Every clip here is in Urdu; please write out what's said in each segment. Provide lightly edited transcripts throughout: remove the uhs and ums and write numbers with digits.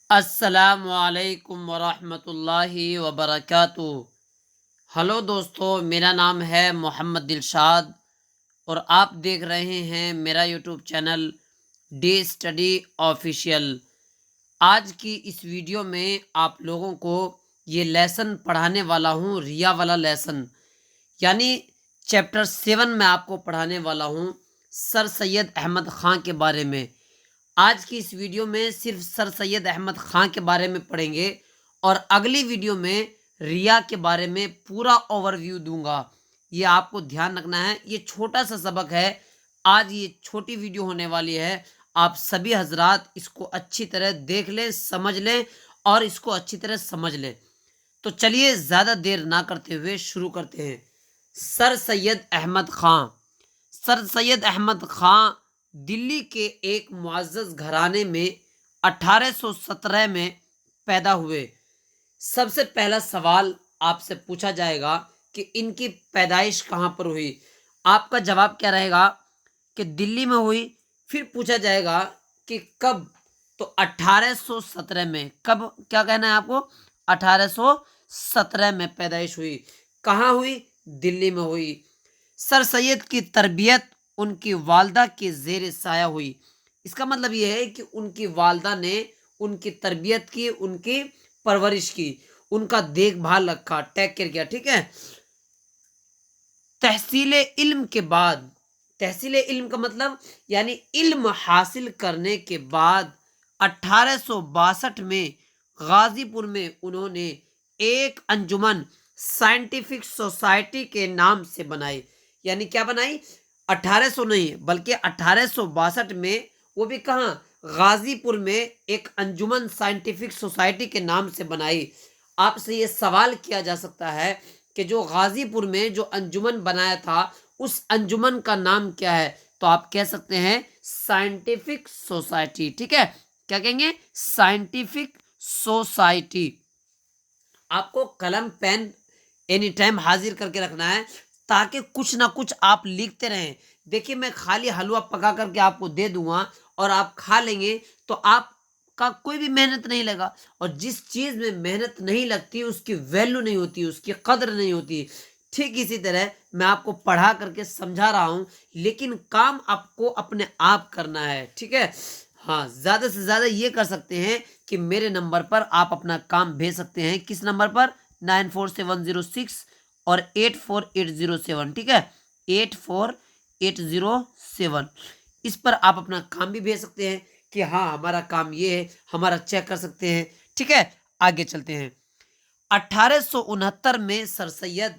السلام علیکم ورحمۃ اللہ وبرکاتہ۔ ہلو دوستو، میرا نام ہے محمد دلشاد اور آپ دیکھ رہے ہیں میرا YouTube channel D study official. آج کی اس ویڈیو میں آپ لوگوں کو یہ لیسن پڑھانے والا ہوں، ریا والا لیسن، یعنی چیپٹر 7 میں آپ کو پڑھانے والا ہوں سر سید احمد خان کے بارے میں۔ آج کی اس ویڈیو میں صرف سر سید احمد خان کے بارے میں پڑھیں گے اور اگلی ویڈیو میں ریا کے بارے میں پورا اوور ویو دوں گا۔ یہ آپ کو دھیان رکھنا ہے، یہ چھوٹا سا سبق ہے، آج یہ چھوٹی ویڈیو ہونے والی ہے۔ آپ سبھی حضرات اس کو اچھی طرح دیکھ لیں، سمجھ لیں اور اس کو اچھی طرح سمجھ لیں۔ تو چلیے زیادہ دیر نہ کرتے ہوئے شروع کرتے ہیں۔ سر سید احمد خان۔ سر سید احمد خان دلی کے ایک معزز گھرانے میں 1817 میں پیدا ہوئے۔ سب سے پہلا سوال آپ سے پوچھا جائے گا کہ ان کی پیدائش کہاں پر ہوئی۔ آپ کا جواب کیا رہے گا کہ دلی میں ہوئی۔ پھر پوچھا جائے گا کہ کب، تو 1817 میں۔ کب کیا کہنا ہے آپ کو؟ 1817 میں پیدائش ہوئی۔ کہاں ہوئی؟ دلی میں ہوئی۔ سر سید کی تربیت ان کی والدہ کے زیر سایہ ہوئی۔ اس کا مطلب یہ ہے کہ ان کی والدہ نے ان کی تربیت کی، ان کی پرورش کی، ان کا دیکھ بھال رکھا، ٹیک کیئر کیا، ٹھیک ہے۔ تحصیل علم کے بعد، تحصیل علم کا مطلب یعنی علم حاصل کرنے کے بعد 1862 میں غازی پور میں انہوں نے ایک انجمن سائنٹیفک سوسائٹی کے نام سے بنائی۔ یعنی کیا بنائی؟ 1800 نہیں بلکہ 1862 میں، وہ بھی کہاں؟ غازی پور میں ایک انجمن سائنٹیفک سوسائٹی کے نام سے بنائی۔ آپ سے یہ سوال کیا جا سکتا ہے کہ جو غازی پور میں جو انجمن بنایا تھا اس انجمن کا نام کیا ہے؟ تو آپ کہہ سکتے ہیں سائنٹیفک سوسائٹی، ٹھیک ہے۔ کیا کہیں گے؟ Scientific society. آپ کو قلم پین اینی ٹائم حاضر کر کے رکھنا ہے تاکہ کچھ نہ کچھ آپ لکھتے رہیں۔ دیکھیے میں خالی حلوہ پکا کر کے آپ کو دے دوں گا اور آپ کھا لیں گے تو آپ کا کوئی بھی محنت نہیں لگا، اور جس چیز میں محنت نہیں لگتی اس کی ویلیو نہیں ہوتی، اس کی قدر نہیں ہوتی۔ ٹھیک اسی طرح میں آپ کو پڑھا کر کے سمجھا رہا ہوں، لیکن کام آپ کو اپنے آپ کرنا ہے، ٹھیک ہے۔ ہاں، زیادہ سے زیادہ یہ کر سکتے ہیں کہ میرے نمبر پر آپ اپنا کام بھیج سکتے ہیں۔ کس نمبر پر؟ 94706 اور 84807، ٹھیک ہے، 84807۔ اس پر آپ اپنا کام بھی بھیج سکتے ہیں کہ ہاں ہمارا کام یہ ہے، ہمارا چیک کر سکتے ہیں، ٹھیک ہے۔ آگے چلتے ہیں۔ 1869 میں سر سید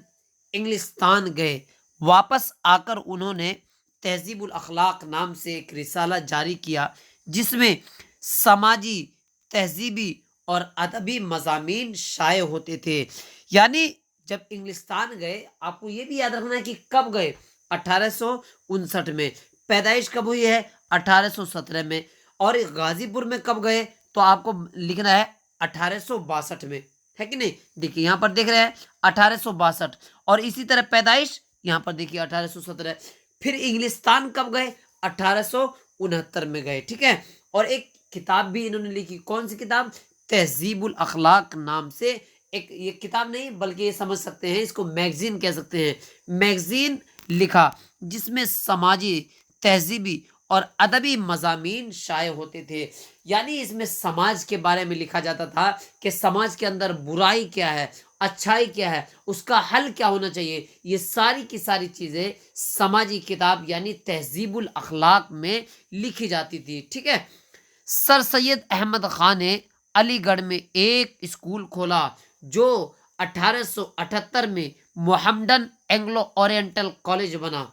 انگلستان گئے۔ واپس آ کر انہوں نے تہذیب الاخلاق نام سے ایک رسالہ جاری کیا جس میں سماجی، تہذیبی اور ادبی مضامین شائع ہوتے تھے۔ یعنی جب انگلستان گئے، آپ کو یہ بھی یاد رکھنا ہے کہ کب گئے؟ 1859 میں۔ پیدائش کب ہوئی ہے؟ 1817 میں۔ اور غازی پور میں کب گئے؟ تو آپ کو لکھنا ہے 1862 میں، ہے کہ نہیں؟ دیکھیے یہاں پر دیکھ رہے ہیں 1862، اور اسی طرح پیدائش یہاں پر دیکھیے 1817۔ پھر انگلستان کب گئے؟ 1869 میں گئے، ٹھیک ہے۔ اور ایک کتاب بھی انہوں نے لکھی۔ کون سی کتاب؟ تہذیب الاخلاق نام سے ایک، یہ کتاب نہیں بلکہ یہ سمجھ سکتے ہیں اس کو میگزین کہہ سکتے ہیں، میگزین لکھا جس میں سماجی، تہذیبی اور ادبی مضامین شائع ہوتے تھے۔ یعنی اس میں سماج کے بارے میں لکھا جاتا تھا کہ سماج کے اندر برائی کیا ہے، اچھائی کیا ہے، اس کا حل کیا ہونا چاہیے۔ یہ ساری کی ساری چیزیں سماجی کتاب یعنی تہذیب الاخلاق میں لکھی جاتی تھی، ٹھیک ہے۔ سر سید احمد خان نے علی گڑھ میں ایک اسکول کھولا جو 1878 میں محمڈن اینگلو اورینٹل کالج بنا۔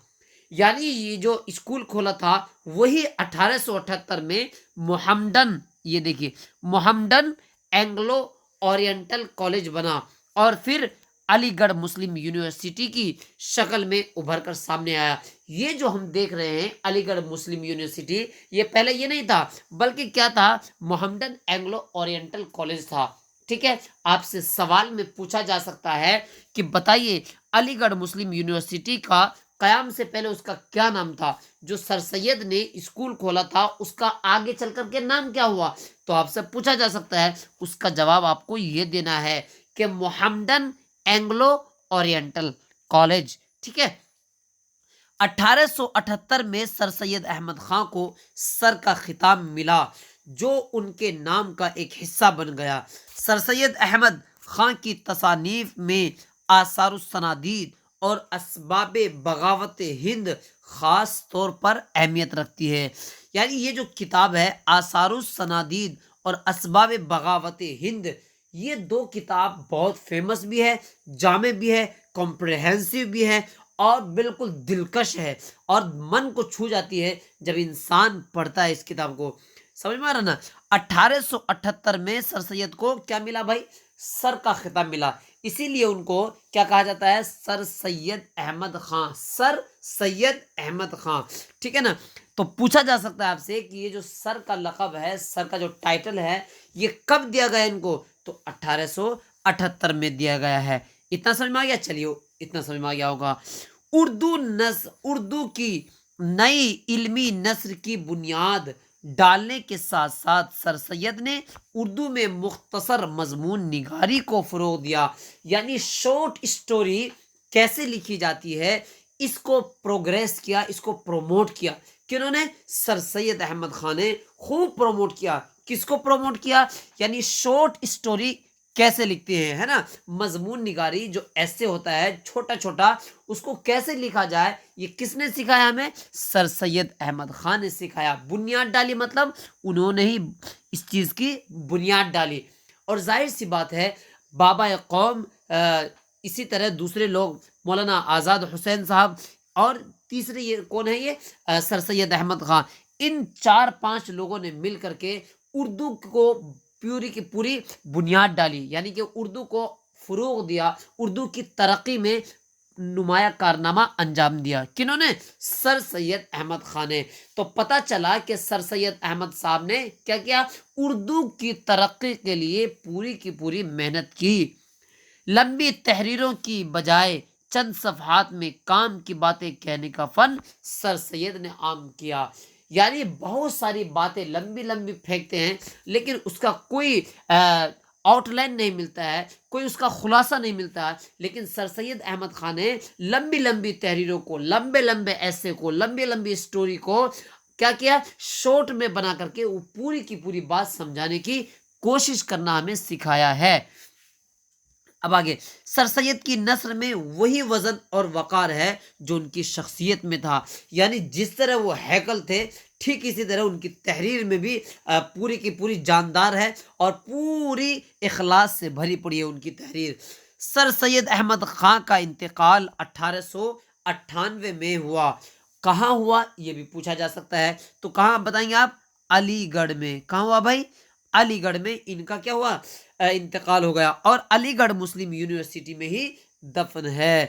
یعنی یہ جو اسکول کھولا تھا وہی 1878 میں محمڈن، یہ دیکھیے محمڈن اینگلو اورینٹل کالج بنا، اور پھر علی گڑھ مسلم یونیورسٹی کی شکل میں ابھر کر سامنے آیا۔ یہ جو ہم دیکھ رہے ہیں علی گڑھ مسلم یونیورسٹی، یہ پہلے یہ نہیں تھا بلکہ کیا تھا؟ محمڈن اینگلو اورینٹل کالج تھا، ٹھیک ہے۔ آپ سے سوال میں پوچھا جا سکتا ہے کہ بتائیے علی گڑھ مسلم یونیورسٹی کا قیام سے پہلے اس کا کیا نام تھا؟ جو سر سید نے اسکول کھولا تھا اس کا آگے چل کر کے نام کیا ہوا؟ تو آپ سے پوچھا جا سکتا ہے، اس کا جواب آپ کو یہ دینا ہے کہ محمدن اینگلو اورینٹل کالج، ٹھیک ہے۔ 1878 میں سر سید احمد خان کو سر کا خطاب ملا، جو ان کے نام کا ایک حصہ بن گیا۔ سر سید احمد خان کی تصانیف میں آثار السنادید اور اسباب بغاوت ہند خاص طور پر اہمیت رکھتی ہے۔ یعنی یہ جو کتاب ہے آثار السنادید اور اسباب بغاوت ہند، یہ دو کتاب بہت فیمس بھی ہے، جامع بھی ہے، کمپریہنسو بھی ہے، اور بالکل دلکش ہے، اور من کو چھو جاتی ہے جب انسان پڑھتا ہے اس کتاب کو۔ سمجھ میں آ رہا نا؟ 1878 میں سر سید کو کیا ملا بھائی؟ سر کا خطاب ملا، اسی لیے ان کو کیا کہا جاتا ہے؟ سر سید احمد خان، سر سید احمد خان، ٹھیک ہے نا؟ تو پوچھا جا سکتا ہے آپ سے کہ یہ جو سر کا لقب ہے، سر کا جو ٹائٹل ہے، یہ کب دیا گیا ان کو؟ تو 1878 میں دیا گیا ہے۔ اتنا سمجھ میں آ گیا؟ چلیے اتنا سمجھ میں آ گیا ہوگا۔ اردو کی نئی علمی نثر کی بنیاد ڈالنے کے ساتھ ساتھ سر سید نے اردو میں مختصر مضمون نگاری کو فروغ دیا، یعنی شارٹ اسٹوری کیسے لکھی جاتی ہے اس کو پروگریس کیا، اس کو پروموٹ کیا۔ کنہوں نے؟ سر سید احمد خان نے خوب پروموٹ کیا۔ کس کو پروموٹ کیا؟ یعنی شارٹ اسٹوری کیسے لکھتے ہیں، ہے نا؟ مضمون نگاری جو ایسے ہوتا ہے چھوٹا چھوٹا، اس کو کیسے لکھا جائے، یہ کس نے سکھایا ہمیں؟ سر سید احمد خان نے سکھایا۔ بنیاد ڈالی، مطلب انہوں نے ہی اس چیز کی بنیاد ڈالی۔ اور ظاہر سی بات ہے بابا قوم، اسی طرح دوسرے لوگ مولانا آزاد حسین صاحب، اور تیسرے یہ کون ہے؟ یہ سر سید احمد خان۔ ان 4-5 لوگوں نے مل کر کے اردو کو پوری کی پوری بنیاد ڈالی، یعنی کہ اردو کو فروغ دیا، اردو کی ترقی میں نمایاں کارنامہ انجام دیا۔ کنہوں نے؟ سر سید احمد خان نے۔ تو پتہ چلا کہ سر سید احمد صاحب نے کیا کیا؟ اردو کی ترقی کے لیے پوری کی پوری محنت کی۔ لمبی تحریروں کی بجائے چند صفحات میں کام کی باتیں کہنے کا فن سر سید نے عام کیا۔ یعنی بہت ساری باتیں لمبی لمبی پھینکتے ہیں، لیکن اس کا کوئی آؤٹ لائن نہیں ملتا ہے، کوئی اس کا خلاصہ نہیں ملتا ہے۔ لیکن سر سید احمد خان نے لمبی لمبی تحریروں کو، لمبے لمبے ایسے کو، لمبی لمبی اسٹوری کو کیا کیا؟ شارٹ میں بنا کر کے وہ پوری کی پوری بات سمجھانے کی کوشش کرنا ہمیں سکھایا ہے۔ اب آگے، سر سید کی نثر میں وہی وزن اور وقار ہے جو ان کی شخصیت میں تھا، یعنی جس طرح وہ ہیکل تھے ٹھیک اسی طرح ان کی تحریر میں بھی پوری کی پوری جاندار ہے، اور پوری اخلاص سے بھری پڑی ہے ان کی تحریر۔ سر سید احمد خان کا انتقال 1898 میں ہوا۔ کہاں ہوا یہ بھی پوچھا جا سکتا ہے، تو کہاں بتائیں گے آپ؟ علی گڑھ میں۔ کہاں ہوا بھائی؟ علی گڑھ میں ان کا کیا ہوا؟ انتقال ہو گیا، اور علی گڑھ مسلم یونیورسٹی میں ہی دفن ہے۔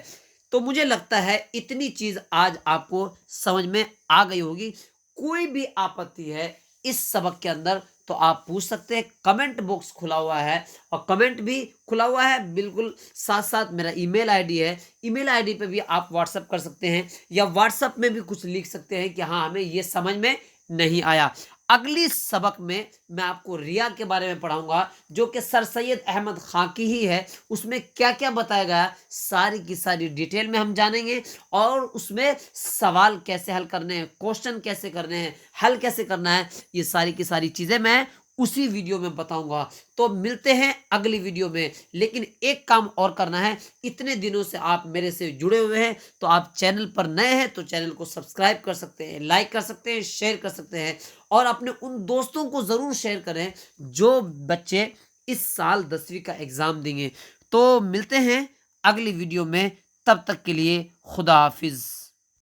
تو مجھے لگتا ہے اتنی چیز آج آپ کو سمجھ میں آ گئی ہوگی۔ کوئی بھی آپتی ہے اس سبق کے اندر تو آپ پوچھ سکتے ہیں، کمنٹ باکس کھلا ہوا ہے، اور کمنٹ بھی کھلا ہوا ہے بالکل، ساتھ ساتھ میرا ای میل آئی ڈی ہے، ای میل آئی ڈی پہ بھی آپ واٹس اپ کر سکتے ہیں، یا واٹس اپ میں بھی کچھ لکھ سکتے ہیں کہ ہاں ہمیں یہ سمجھ میں نہیں آیا۔ اگلی سبق میں میں آپ کو ریا کے بارے میں پڑھاؤں گا، جو کہ سر سید احمد خان کی ہی ہے۔ اس میں کیا کیا بتایا گیا ساری کی ساری ڈیٹیل میں ہم جانیں گے، اور اس میں سوال کیسے حل کرنے ہیں، کوشچن کیسے کرنے ہیں، حل کیسے کرنا ہے، یہ ساری کی ساری چیزیں میں اسی ویڈیو میں بتاؤں گا۔ تو ملتے ہیں اگلی ویڈیو میں، لیکن ایک کام اور کرنا ہے۔ اتنے دنوں سے آپ میرے سے جڑے ہوئے ہیں، تو آپ چینل پر نئے ہیں تو چینل کو سبسکرائب کر سکتے ہیں، لائک کر سکتے ہیں، شیئر کر سکتے ہیں، اور اپنے ان دوستوں کو ضرور شیئر کریں جو بچے اس سال 10ویں کا ایگزام دیں گے۔ تو ملتے ہیں اگلی ویڈیو میں، تب تک کے لیے خدا حافظ۔